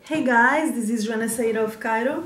Hey guys, this is Joana Saahirah of Cairo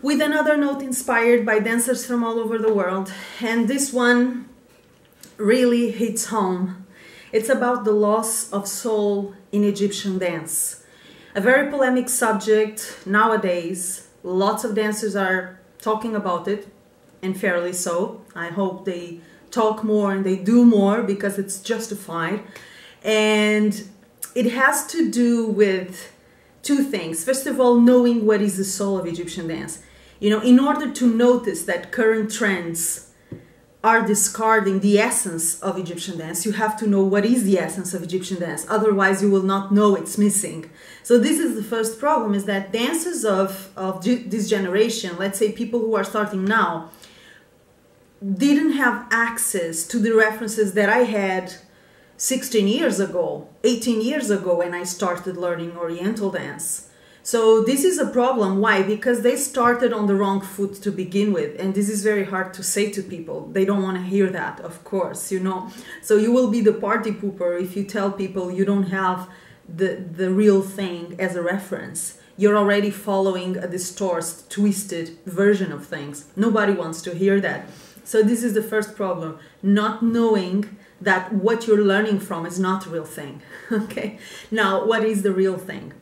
with another note inspired by dancers from all over the world, and this one really hits home. It's about the loss of soul in Egyptian dance. A very polemic subject nowadays. Lots of dancers are talking about it, and fairly so. I hope they talk more and they do more because it's justified. And it has to do with two things. First of all, knowing what is the soul of Egyptian dance. You know, in order to notice that current trends are discarding the essence of Egyptian dance, you have to know what is the essence of Egyptian dance. Otherwise, you will not know it's missing. So this is the first problem, is that dancers of this generation, let's say people who are starting now, didn't have access to the references that I had 16 years ago, 18 years ago when I started learning Oriental dance. So this is a problem. Why? Because they started on the wrong foot to begin with, and this is very hard to say to people. They don't want to hear that, of course, you know. So you will be the party pooper if you tell people you don't have the real thing as a reference. You're already following a distorted, twisted version of things. Nobody wants to hear that. So this is the first problem, not knowing that what you're learning from is not the real thing. Okay, now what is the real thing?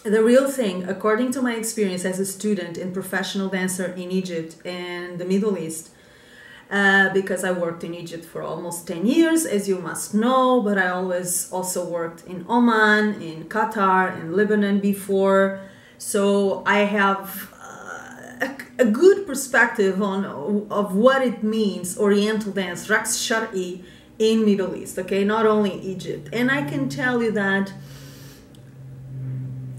The real thing, according to my experience as a student and professional dancer in Egypt and the Middle East, because I worked in Egypt for almost 10 years, as you must know, but I always also worked in Oman, in Qatar, and Lebanon before. So I have a good perspective of what it means, Oriental dance, Raqs Shar'i, in Middle East, okay, not only Egypt. And I can tell you that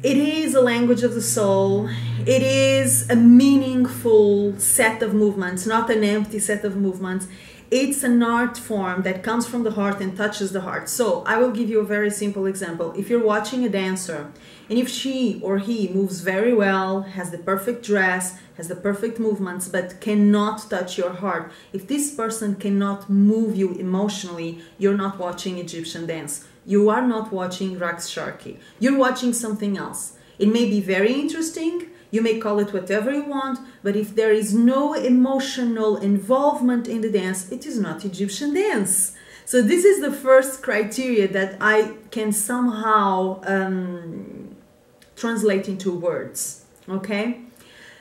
it is a language of the soul. It is a meaningful set of movements, not an empty set of movements. It's an art form that comes from the heart and touches the heart. So I will give you a very simple example. If you're watching a dancer and if she or he moves very well, has the perfect dress, has the perfect movements, but cannot touch your heart, if this person cannot move you emotionally, you're not watching Egyptian dance. You are not watching Raqs Shar'i. You're watching something else. It may be very interesting. You may call it whatever you want, but if there is no emotional involvement in the dance, it is not Egyptian dance. So this is the first criteria that I can somehow translate into words, okay?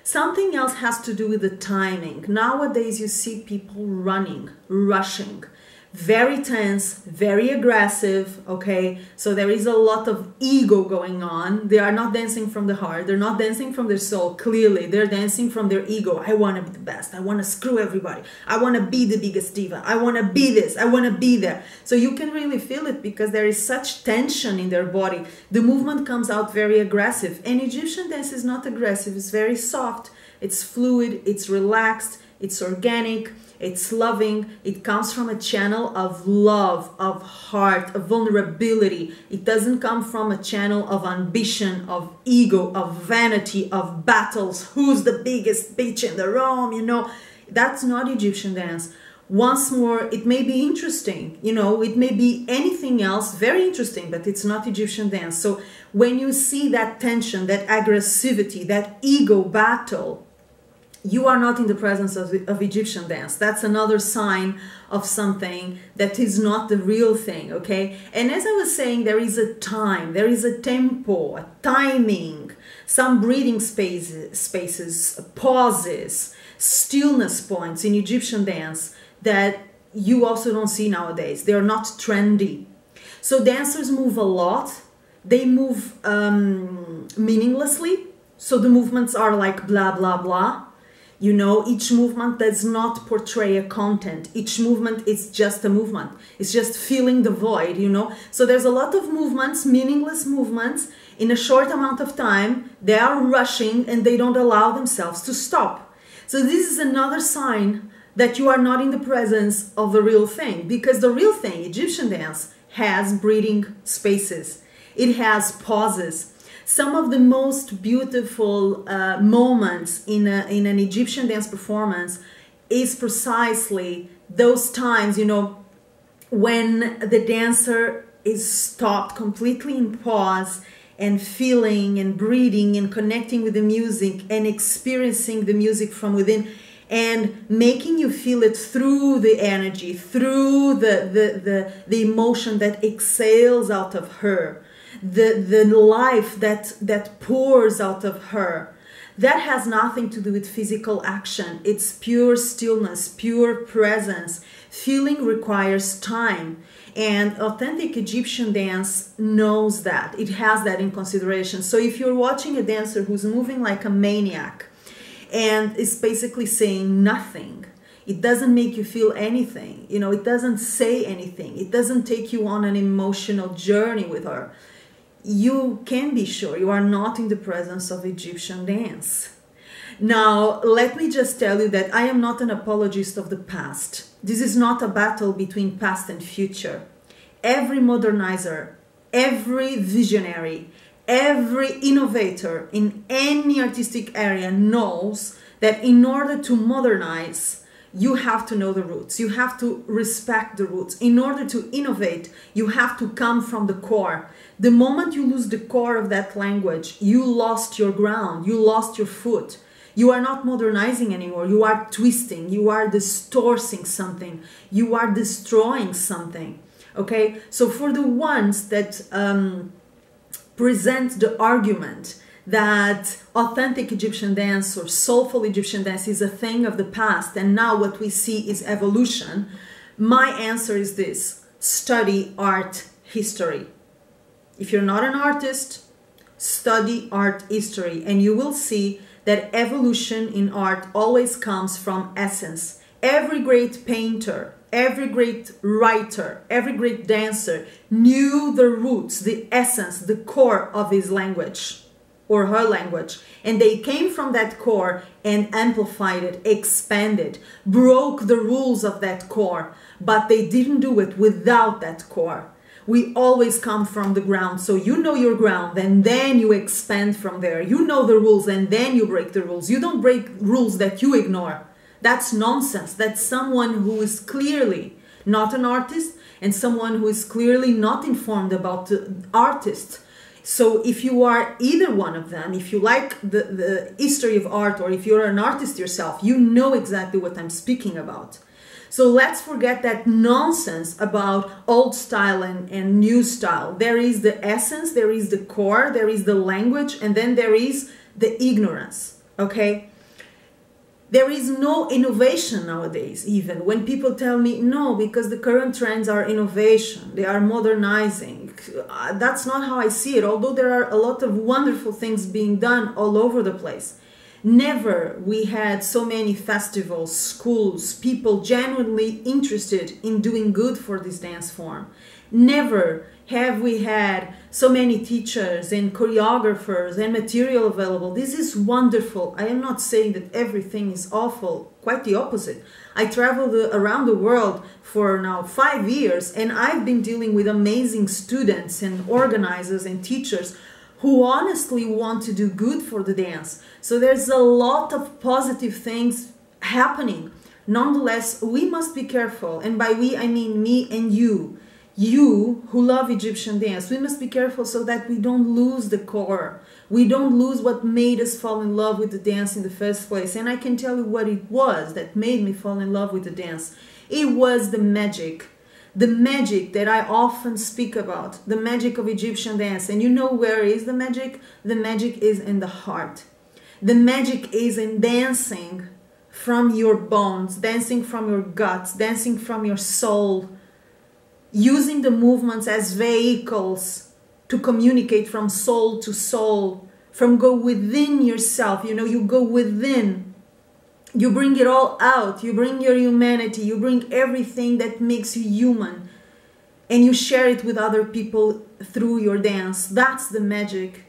Something else has to do with the timing. Nowadays you see people running, rushing, very tense, very aggressive, okay? So there is a lot of ego going on. They are not dancing from the heart. They're not dancing from their soul, clearly. They're dancing from their ego. I want to be the best. I want to screw everybody. I want to be the biggest diva. I want to be this. I want to be there. So you can really feel it because there is such tension in their body. The movement comes out very aggressive. And Egyptian dance is not aggressive. It's very soft. It's fluid. It's relaxed. It's organic, it's loving, it comes from a channel of love, of heart, of vulnerability. It doesn't come from a channel of ambition, of ego, of vanity, of battles. Who's the biggest bitch in the room, you know? That's not Egyptian dance. Once more, it may be interesting, you know, it may be anything else, very interesting, but it's not Egyptian dance. So when you see that tension, that aggressivity, that ego battle, you are not in the presence of Egyptian dance. That's another sign of something that is not the real thing, okay? And as I was saying, there is a time, there is a tempo, a timing, some breathing spaces, pauses, stillness points in Egyptian dance that you also don't see nowadays. They're not trendy. So dancers move a lot. They move meaninglessly. So the movements are like blah, blah, blah. You know, each movement does not portray a content. Each movement is just a movement. It's just filling the void, you know. So there's a lot of movements, meaningless movements, in a short amount of time. They are rushing and they don't allow themselves to stop. So this is another sign that you are not in the presence of the real thing. Because the real thing, Egyptian dance, has breathing spaces. It has pauses. Some of the most beautiful moments in an Egyptian dance performance is precisely those times, you know, when the dancer is stopped completely in pause and feeling and breathing and connecting with the music and experiencing the music from within and making you feel it through the energy, through the emotion that exhales out of her, the life that pours out of her. That has nothing to do with physical action. It's pure stillness, pure presence. Feeling requires time. And authentic Egyptian dance knows that. It has that in consideration. So if you're watching a dancer who's moving like a maniac and is basically saying nothing, it doesn't make you feel anything. You know, it doesn't say anything. It doesn't take you on an emotional journey with her. You can be sure you are not in the presence of Egyptian dance. Now, let me just tell you that I am not an apologist of the past. This is not a battle between past and future. Every modernizer, every visionary, every innovator in any artistic area knows that in order to modernize, you have to know the roots. You have to respect the roots. In order to innovate, you have to come from the core. The moment you lose the core of that language, you lost your ground, you lost your foot. You are not modernizing anymore. You are twisting. You are distorting something. You are destroying something. Okay? So for the ones that present the argument that authentic Egyptian dance or soulful Egyptian dance is a thing of the past and now what we see is evolution, my answer is this: study art history. If you're not an artist, study art history and you will see that evolution in art always comes from essence. Every great painter, every great writer, every great dancer knew the roots, the essence, the core of his language or her language. And they came from that core and amplified it, expanded, broke the rules of that core, but they didn't do it without that core. We always come from the ground. So you know your ground and then you expand from there. You know the rules and then you break the rules. You don't break rules that you ignore. That's nonsense. That's someone who is clearly not an artist and someone who is clearly not informed about the artist. So if you are either one of them, if you like the history of art or if you're an artist yourself, you know exactly what I'm speaking about. So let's forget that nonsense about old style and new style. There is the essence, there is the core, there is the language, and then there is the ignorance, okay? There is no innovation nowadays, even when people tell me, no, because the current trends are innovation, they are modernizing. That's not how I see it, although there are a lot of wonderful things being done all over the place. Never we had so many festivals, schools, people genuinely interested in doing good for this dance form. Never have we had so many teachers and choreographers and material available. This is wonderful. I am not saying that everything is awful, quite the opposite. I traveled around the world for now 5 years and I've been dealing with amazing students and organizers and teachers who honestly want to do good for the dance. So there's a lot of positive things happening. Nonetheless, we must be careful. And by we, I mean me and you. You who love Egyptian dance, we must be careful so that we don't lose the core. We don't lose what made us fall in love with the dance in the first place. And I can tell you what it was that made me fall in love with the dance. It was the magic. The magic that I often speak about, the magic of Egyptian dance. And you know where is the magic? The magic is in the heart. The magic is in dancing from your bones, dancing from your guts, dancing from your soul, using the movements as vehicles to communicate from soul to soul, from go within yourself. You know, you go within. You bring it all out. You bring your humanity. You bring everything that makes you human. And you share it with other people through your dance. That's the magic.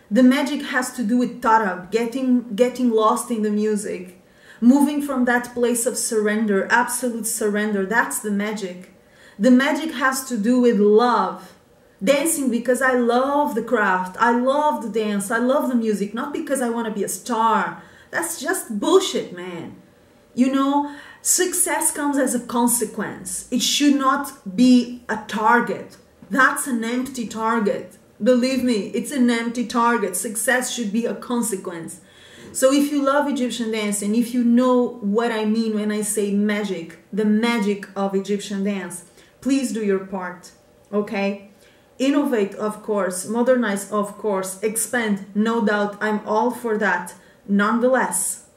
The magic has to do with tarab, getting lost in the music. Moving from that place of surrender, absolute surrender. That's the magic. The magic has to do with love. Dancing because I love the craft. I love the dance. I love the music. Not because I want to be a star. That's just bullshit, man. You know, success comes as a consequence. It should not be a target. That's an empty target. Believe me, it's an empty target. Success should be a consequence. So if you love Egyptian dance, and if you know what I mean when I say magic, the magic of Egyptian dance, please do your part, okay? Innovate, of course, modernize, of course, expand, no doubt, I'm all for that. Nonetheless,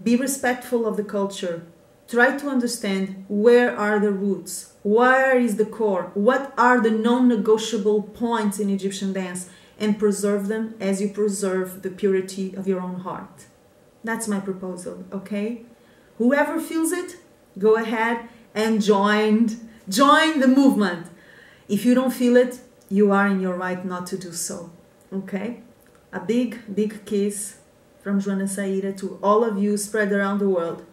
be respectful of the culture. Try to understand where are the roots, where is the core, what are the non-negotiable points in Egyptian dance, and preserve them as you preserve the purity of your own heart. That's my proposal, okay? Whoever feels it, go ahead and join the movement. If you don't feel it, you are in your right not to do so, okay? A big, big kiss from Joana Saahirah to all of you spread around the world.